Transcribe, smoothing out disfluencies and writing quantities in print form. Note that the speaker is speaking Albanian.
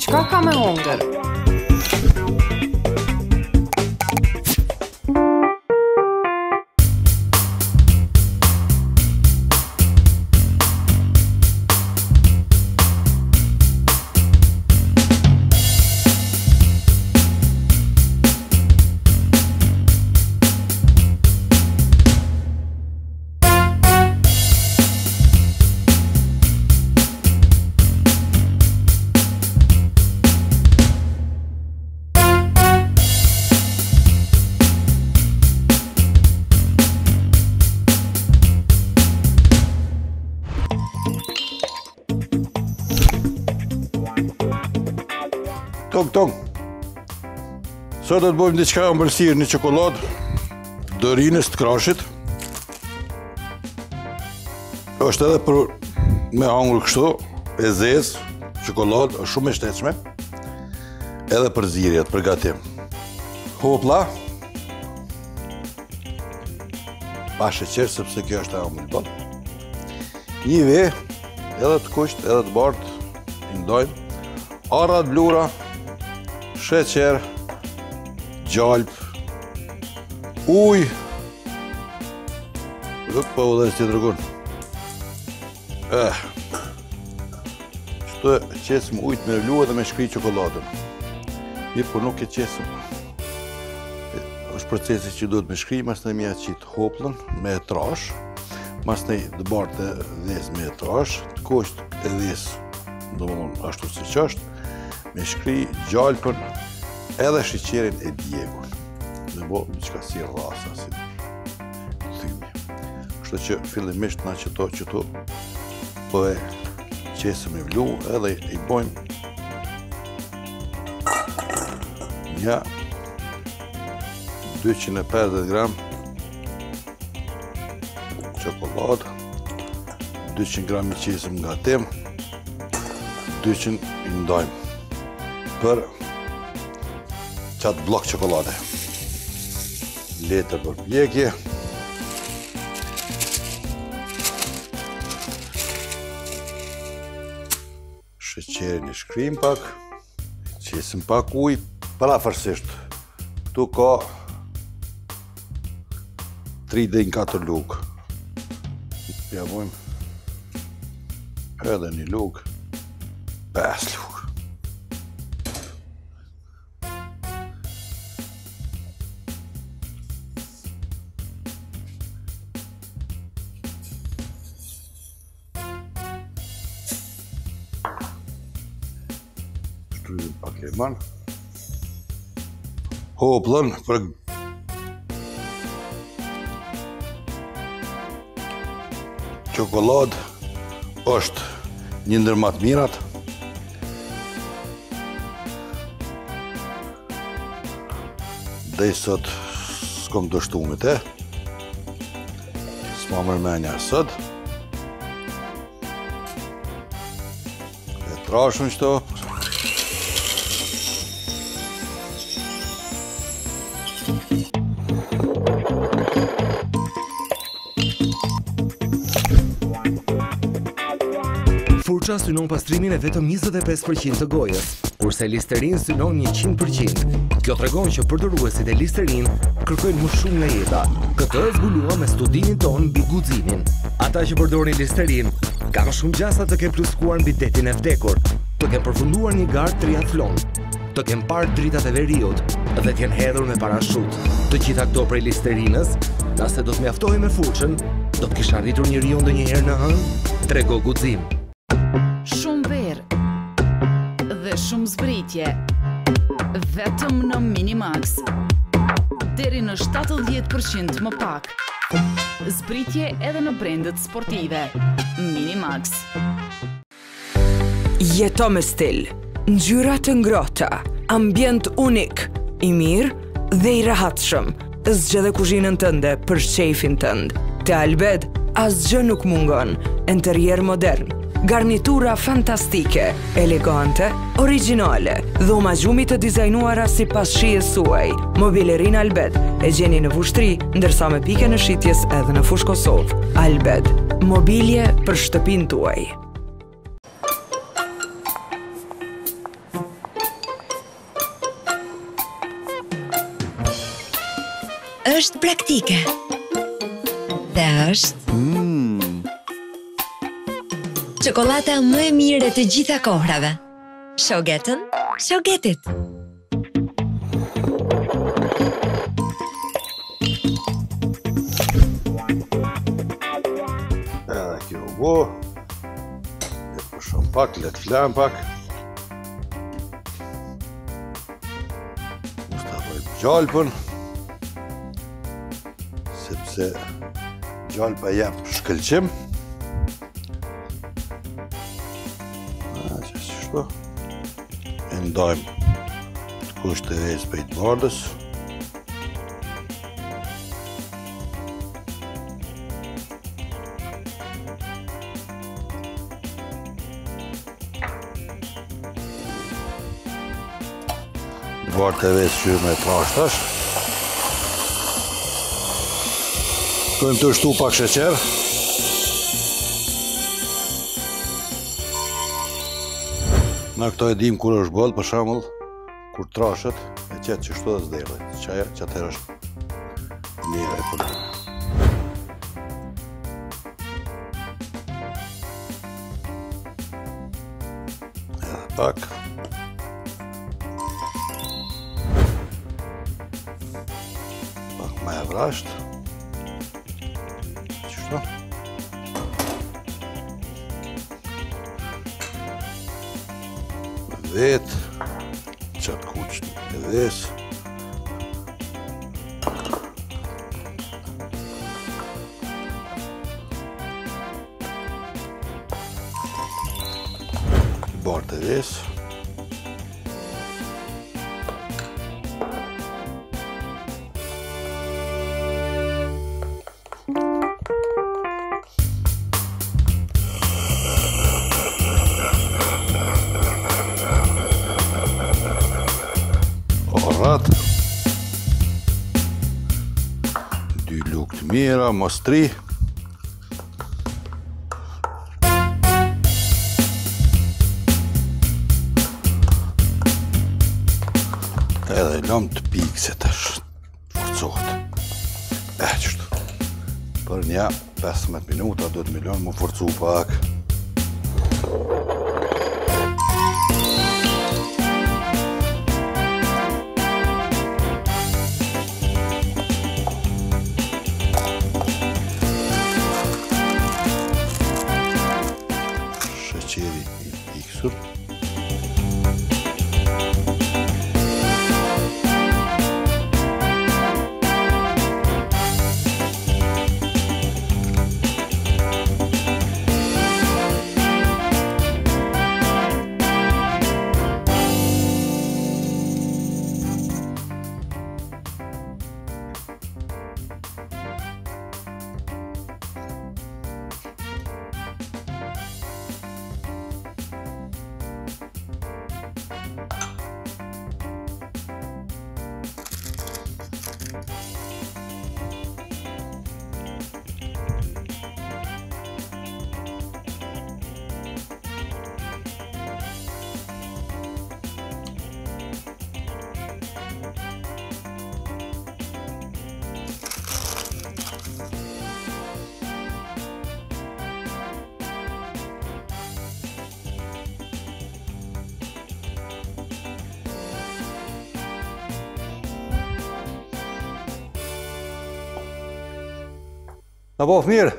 Çka ka me hongër? Tong. Sot do të bëjmë diçka ëmbëlsirë, një çokoladë dërinës të krashit. Është edhe për me hangur kështu, e zezë, çokoladë, është shumë e shtetshme. Edhe për zirjet, për gatim. Hopla. Pa sheqer, sepse kjo është ajo më bon. Një ve, edhe të kuqt, edhe të bardhë, i ndojmë. Arra të blura, sheqer, gjalp, uj. Po dhe si dërgun. Qëto qesëm ujt me vlu edhe me shkri çokoladën. Po nuk e qesëm. është procesi që duhet me shkri, mas në mja qitë hoplën me trash, mas në dë bartë e dhes me trash, të kosht e dhes, do më thonë ashtu si që është, me shkri gjalpën edhe shiqerin e djegun. Me bo një qka si rasa, si thymi. Kështë që fillimisht na qëto po e qesëm e vlu edhe i bojmë një 250 gram çokoladë, 200 gram i qesëm nga tim, 200 i ndajmë për qatë blok çokolade. Letër për pjekje. Sheqerin i shkrim pak, qesëm pak ujë, parafërsisht. Këtu ka 3 deri në 4 lugë. Ja vojmë edhe një lugë, 5 lugë. Shtrydhim pak e man. Hoplën për çokoladë është një ndër më të mirat. Dhe sot s'kom dështumit e. S'ma mërmenja sot. E trashën qëto. Furça synon pastrimin e vetëm 25% të gojës, kurse Listerin synon 100%. Kjo tregon që përdoruesit e Listerin kërkojnë më shumë nga jeta. Këtë e zbuluam me studimin ton mbi guximin. Ata që përdorin Listerin kanë shumë gjasa të kenë pluskuar mbi detin e vdekur, të kenë përfunduar një garë triathlon, të kenë parë dritat e veriut dhe të kenë hedhur me parashut. Të gjitha këto prej Listerinës, nëse do të mjaftoj me furçën, do të kisha arritur njeriu ndonjëherë në hënë? Trego guxim. Shumë verë dhe shumë zbritje, vetëm në Minimax. Deri në 70% më pak. Zbritje edhe në brendet sportive. Minimax. Jeto me stil, ngjyra të ngrohta, ambient unik, i mirë dhe i rehatshëm. Zgjedhë kuzhinën tënde për shefin tënd. Te Albed, asgjë nuk mungon. Interier modern, garnitura fantastike, elegante, originale, dhoma gjumi të dizajnuara si pas shijes suaj. Mobilerin Albed e gjeni në Vushtri, ndërsa me pike në shitjes edhe në Fushë Kosovë. Albed, mobilje për shtëpinë tuaj. është praktike. Dhe është çokolata më e mirë e të gjitha kohrave. Shogetën, shogetit. Edhe kjo go. Letë përshon pak, letë flam pak. Mustafojmë gjalpën. Sepse gjalpa jep shkëlqim. Qështu. E ndajmë të kusht të vezë për i të bardës. Varë të vezë që me trashtash. Kënë të shtu pak sheqer. Na këto e dim kur është bëllë, për shembull, kur trashet, e qetë që shtu dhe s'derdhe. Që atër është mire e përgjë. Edhe pak. Pak ma e vrasht. Qështu? Vetë, qatë kuqën e vesë. Barë të vesë. Dy lukë të mira, mos 3. Edhe lëm të pikë se të forcohet. Qështu. Për një 15 minuta do të milion më forcu pak. Sheqeri i piksur. Na bof mirë.